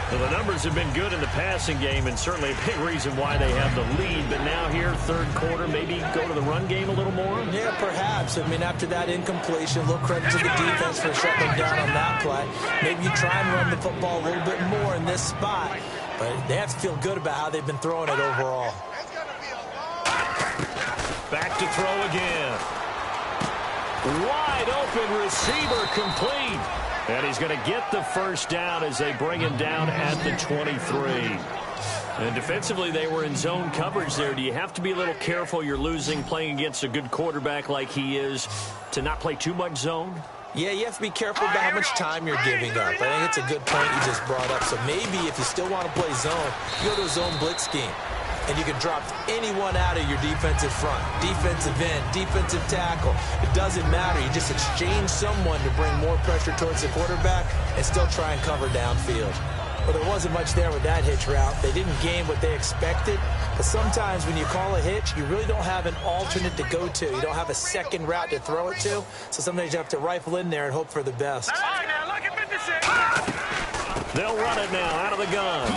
Well, the numbers have been good in the passing game, and certainly a big reason why they have the lead. But now here, 3rd quarter, maybe go to the run game a little more? Yeah, perhaps. I mean, after that incompletion, a little credit to the defense for shutting them down on that play. Maybe you try and run the football a little bit more in this spot. But they have to feel good about how they've been throwing it overall. Back to throw again. Wide open receiver, complete. And he's going to get the 1st down as they bring him down at the 23. And defensively, they were in zone coverage there. Do you have to be a little careful you're losing playing against a good quarterback like he is to not play too much zone? Yeah, you have to be careful about how much time you're giving up. I think it's a good point you just brought up. So maybe if you still want to play zone, you go to a zone blitz scheme. And you can drop anyone out of your defensive front, defensive end, defensive tackle. It doesn't matter. You just exchange someone to bring more pressure towards the quarterback and still try and cover downfield. Well, there wasn't much there with that hitch route. They didn't gain what they expected. But sometimes when you call a hitch, you really don't have an alternate to go to. You don't have a second route to throw it to. So sometimes you have to rifle in there and hope for the best. All right, now look at 56. They'll run it now out of the gun.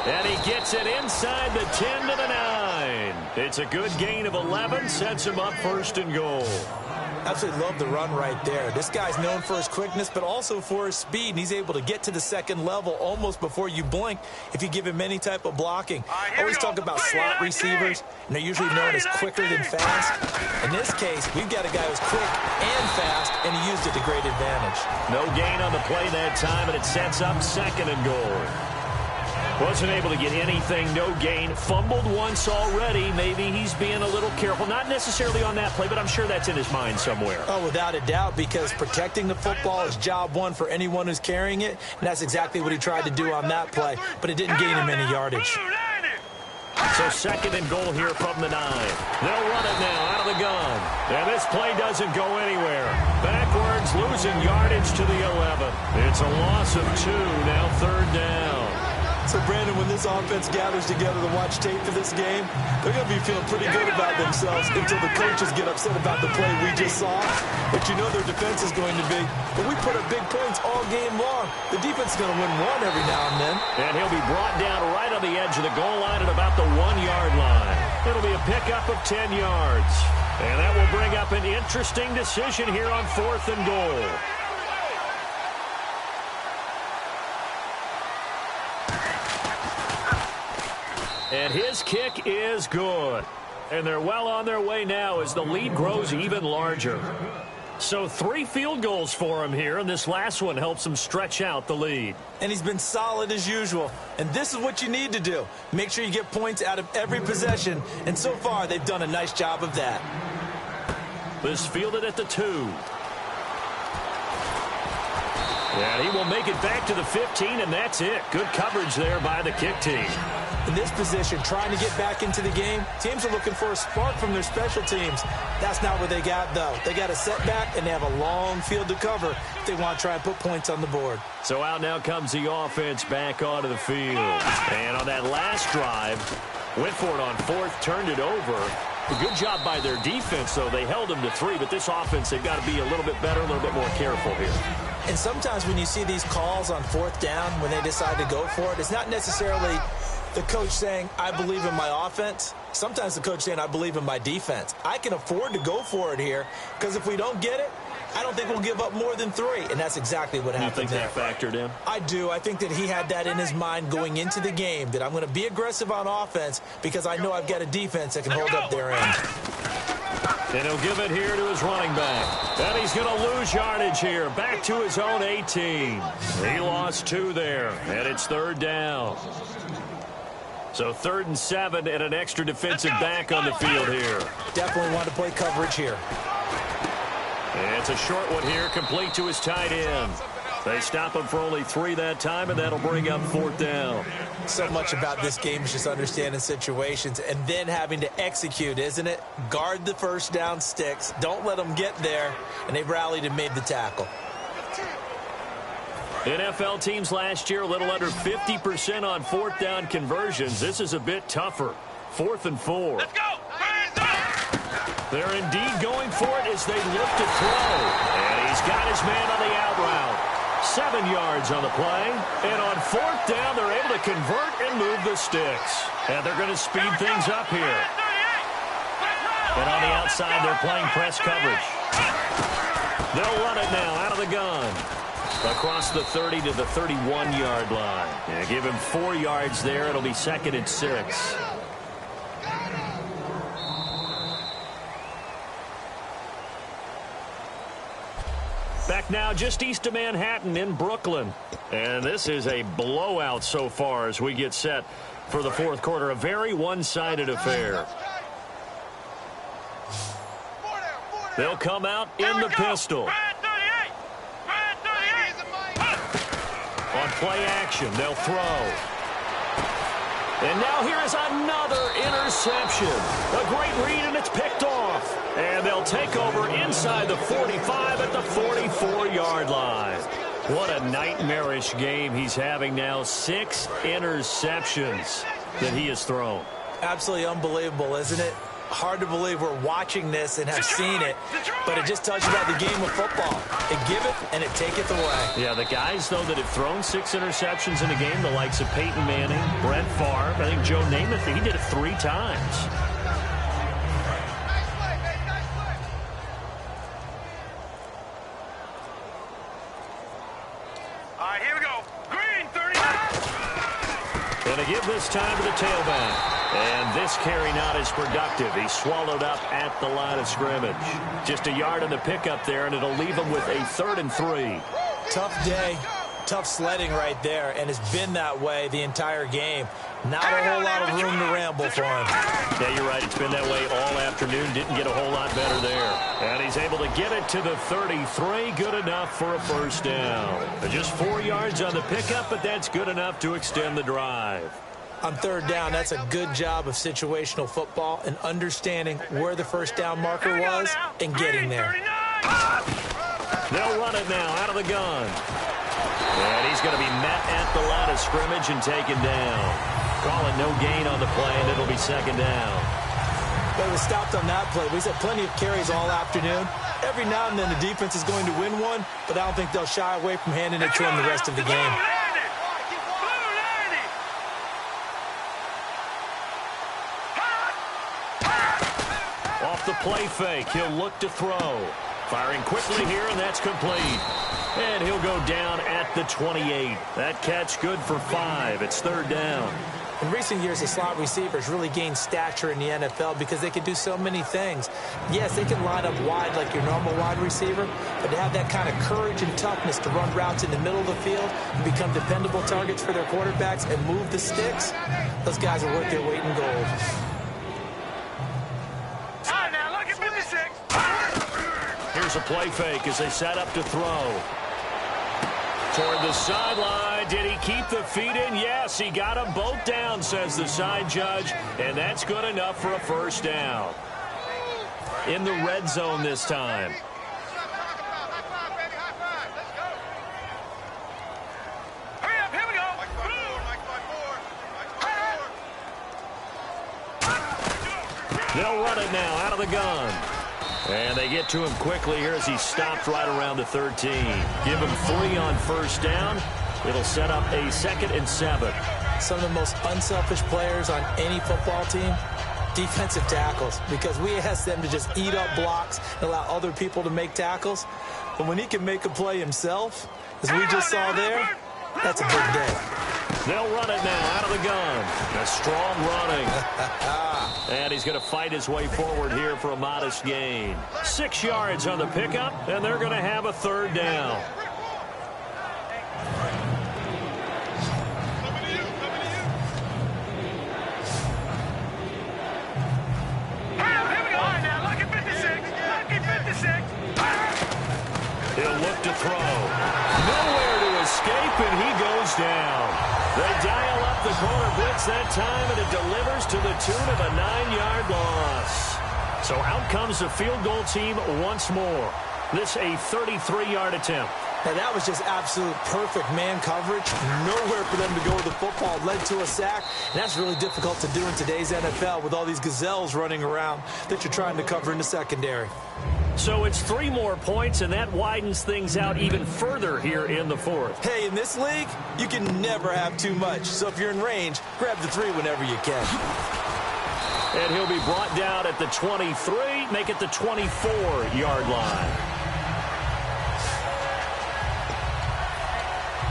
And he gets it inside the 10 to the 9. It's a good gain of 11, sets him up 1st and goal. Absolutely love the run right there. This guy's known for his quickness, but also for his speed. And he's able to get to the second level almost before you blink if you give him any type of blocking. I always talk about slot receivers, and they're usually known as quicker than fast. In this case, we've got a guy who's quick and fast, and he used it to great advantage. No gain on the play that time, and it sets up 2nd and goal. Wasn't able to get anything, no gain. Fumbled once already. Maybe he's being a little careful. Not necessarily on that play, but I'm sure that's in his mind somewhere. Oh, without a doubt, because protecting the football is job one for anyone who's carrying it, and that's exactly what he tried to do on that play, but it didn't gain him any yardage. So 2nd and goal here from the 9. They'll run it now out of the gun. And this play doesn't go anywhere. Backwards, losing yardage to the 11. It's a loss of 2, now 3rd down. So, Brandon, when this offense gathers together to watch tape for this game, they're going to be feeling pretty good about themselves until the coaches get upset about the play we just saw. But you know their defense is going to be. But we put up big points all game long. The defense is going to win one every now and then. And he'll be brought down right on the edge of the goal line at about the 1-yard line. It'll be a pickup of 10 yards. And that will bring up an interesting decision here on 4th and goal. And his kick is good. And they're well on their way now as the lead grows even larger. So 3 field goals for him here, and this last one helps him stretch out the lead. And he's been solid as usual. And this is what you need to do. Make sure you get points out of every possession. And so far, they've done a nice job of that. This fielded at the 2. And he will make it back to the 15, and that's it. Good coverage there by the kick team. In this position, trying to get back into the game, teams are looking for a spark from their special teams. That's not what they got, though. They got a setback, and they have a long field to cover if they want to try and put points on the board. So out now comes the offense back onto the field. And on that last drive, went for it on 4th, turned it over. A good job by their defense, though. They held them to 3, but this offense, they've got to be a little bit better, a little bit more careful here. And sometimes when you see these calls on 4th down, when they decide to go for it, it's not necessarily the coach saying, I believe in my offense. Sometimes the coach saying, I believe in my defense. I can afford to go for it here because if we don't get it, I don't think we'll give up more than 3. And that's exactly what happened there. You think that factored in? I do. I think that he had that in his mind going into the game, that I'm going to be aggressive on offense because I know I've got a defense that can hold up their end. And he'll give it here to his running back. And he's going to lose yardage here. Back to his own 18. He lost 2 there. And it's 3rd down. So 3rd and 7 and an extra defensive back on the field here. Definitely want to play coverage here. And it's a short one here, complete to his tight end. They stop him for only 3 that time, and that'll bring up 4th down. So much about this game is just understanding situations and then having to execute, isn't it? Guard the first down sticks. Don't let them get there. And they've rallied and made the tackle. NFL teams last year a little under 50% on 4th down conversions. This is a bit tougher. 4th and 4. Let's go. They're indeed going for it as they look to throw. And he's got his man on the out route. 7 yards on the play. And on 4th down, they're able to convert and move the sticks. And they're going to speed things up here. And on the outside, they're playing press coverage. They'll run it now out of the gun. Across the 30 to the 31-yard line. Yeah, give him 4 yards there. It'll be 2nd and 6. Back now just east of Manhattan in Brooklyn. And this is a blowout so far as we get set for the fourth quarter. A very one-sided affair. They'll come out in the pistol. On play action, they'll throw. And now here is another interception. A great read, and it's picked off. And they'll take over inside the 45 at the 44-yard line. What a nightmarish game he's having now. 6 interceptions that he has thrown. Absolutely unbelievable, isn't it? Hard to believe we're watching this and have seen it, but it just tells you about the game of football. They give it and it taketh away. Yeah, the guys, though, that have thrown 6 interceptions in a game, the likes of Peyton Manning, Brett Favre, I think Joe Namath, he did it 3 times. All right, here we go. Green, 30. And they give this time to the tailback. And this carry not as productive. He's swallowed up at the line of scrimmage. Just a yard on the pickup there, and it'll leave him with a 3rd and 3. Tough day, tough sledding right there, and it's been that way the entire game. Not a whole lot of room to ramble for him. Yeah, you're right. It's been that way all afternoon. Didn't get a whole lot better there. And he's able to get it to the 33. Good enough for a first down. Just 4 yards on the pickup, but that's good enough to extend the drive. On 3rd down, that's a good job of situational football and understanding where the first down marker was and getting there. They'll run it now out of the gun. And he's going to be met at the line of scrimmage and taken down. Calling no gain on the play, and it'll be 2nd down. But it was stopped on that play. We've had plenty of carries all afternoon. Every now and then the defense is going to win one, but I don't think they'll shy away from handing it to him the rest of the game. Off the play fake, he'll look to throw. Firing quickly here, and that's complete. And he'll go down at the 28. That catch good for 5. It's 3rd down. In recent years, the slot receivers really gained stature in the NFL because they can do so many things. Yes, they can line up wide like your normal wide receiver, but to have that kind of courage and toughness to run routes in the middle of the field and become dependable targets for their quarterbacks and move the sticks, those guys are worth their weight in gold. Here's a play fake as they set up to throw. Toward the sideline. Did he keep the feet in? Yes, he got them both down, says the side judge. And that's good enough for a first down. In the red zone this time. Hurry up, here we go. They'll run it now out of the gun. And they get to him quickly here as he stopped right around the 13. Give him 3 on first down. It'll set up a 2nd and 7. Some of the most unselfish players on any football team, defensive tackles, because we ask them to just eat up blocks and allow other people to make tackles. But when he can make a play himself, as we just saw there, that's a big day. They'll run it now out of the gun. A strong running. And he's going to fight his way forward here for a modest gain. 6 yards on the pickup, and they're going to have a 3rd down. He'll look to throw. Nowhere to escape, and he goes down. They dial up the corner blitz that time, and it delivers to the tune of a 9-yard loss. So out comes the field goal team once more. This a 33-yard attempt. Now that was just absolute perfect man coverage. Nowhere for them to go with the football. Led to a sack. And that's really difficult to do in today's NFL with all these gazelles running around that you're trying to cover in the secondary. So it's 3 more points, and that widens things out even further here in the 4th. Hey, in this league, you can never have too much. So if you're in range, grab the 3 whenever you can. And he'll be brought down at the 23, make it the 24-yard line.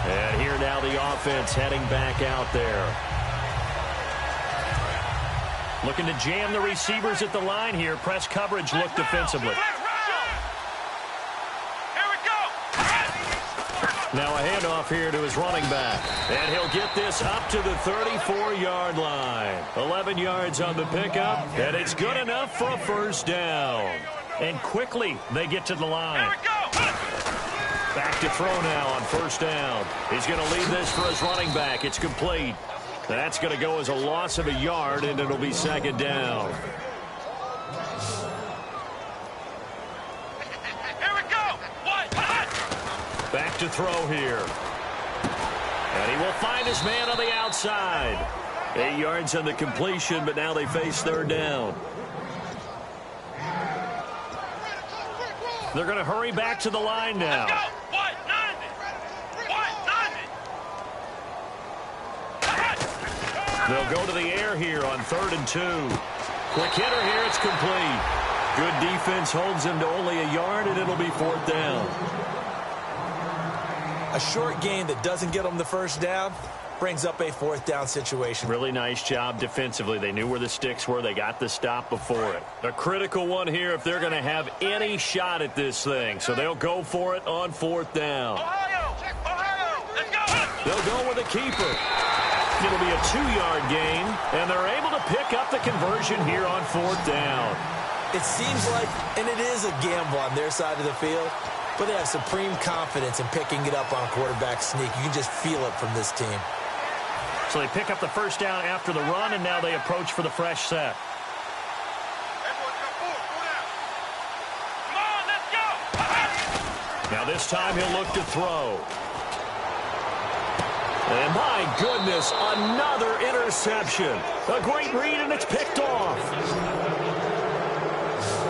And here now the offense heading back out there. Looking to jam the receivers at the line here. Press coverage look defensively. Now a handoff here to his running back. And he'll get this up to the 34-yard line. 11 yards on the pickup, and it's good enough for a first down. And quickly they get to the line. Back to throw now on first down. He's going to lead this for his running back. It's complete. That's going to go as a loss of a yard, and it'll be second down. Here we go. Back to throw here. And he will find his man on the outside. 8 yards on the completion, but now they face third down. They're going to hurry back to the line now. They'll go to the air here on 3rd and 2. Quick hitter here. It's complete. Good defense holds him to only a yard, and it'll be 4th down. A short gain that doesn't get them the first down brings up a 4th down situation. Really nice job defensively. They knew where the sticks were. They got the stop before it. A critical one here if they're going to have any shot at this thing. So they'll go for it on 4th down. Ohio, let's go. They'll go with a keeper. It'll be a 2-yard gain, and they're able to pick up the conversion here on 4th down. It seems like, and it is a gamble on their side of the field, but they have supreme confidence in picking it up on a quarterback sneak. You can just feel it from this team. So they pick up the first down after the run, and now they approach for the fresh set. Come on, let's go. Now this time he'll look to throw. And my goodness, another interception. A great read, and it's picked off.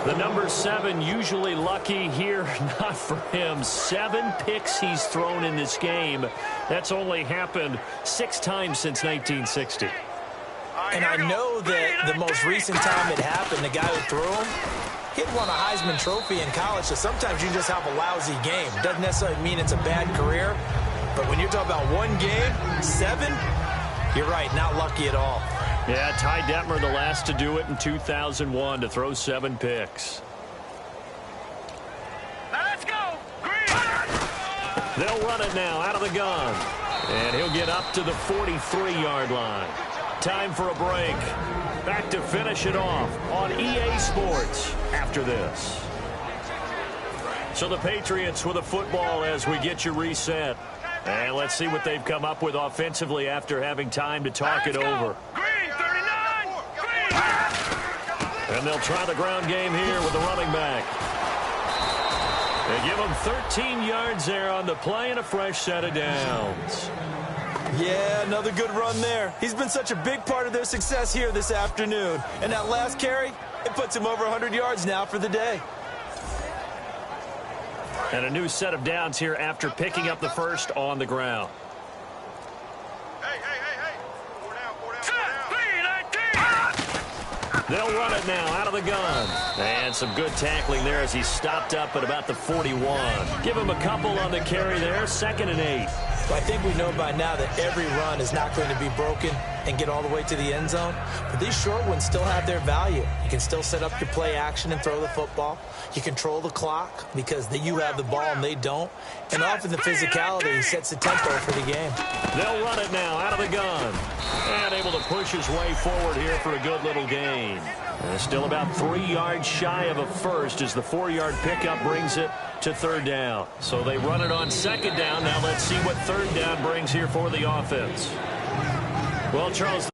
The number 7 usually lucky here, not for him. 7 picks he's thrown in this game. That's only happened 6 times since 1960. And I know that the most recent time it happened, the guy who threw him, he'd won a Heisman Trophy in college, so sometimes you just have a lousy game. Doesn't necessarily mean it's a bad career, but when you're talking about one game, 7, you're right, not lucky at all. Yeah, Ty Detmer, the last to do it in 2001, to throw 7 picks. Now let's go. Green. They'll run it now out of the gun. And he'll get up to the 43-yard line. Time for a break. Back to finish it off on EA Sports after this. So the Patriots with a football as we get you reset. And let's see what they've come up with offensively after having time to talk it over. Green, 39. Green. And they'll try the ground game here with the running back. They give him 13 yards there on the play and a fresh set of downs. Yeah, another good run there. He's been such a big part of their success here this afternoon. And that last carry, it puts him over 100 yards now for the day. And a new set of downs here after picking up the first on the ground. Hey. 4 down. They'll run it now out of the gun. And some good tackling there as he stopped up at about the 41. Give him a couple on the carry there, 2nd and 8. Well, I think we know by now that every run is not going to be broken and get all the way to the end zone. But these short ones still have their value. You can still set up your play action and throw the football. You control the clock because you have the ball and they don't. And often the physicality sets the tempo for the game. They'll run it now out of the gun. And able to push his way forward here for a good little gain. And still about 3 yards shy of a first as the 4-yard pickup brings it to 3rd down. So they run it on 2nd down. Now let's see what 3rd down brings here for the offense. Well, Charles,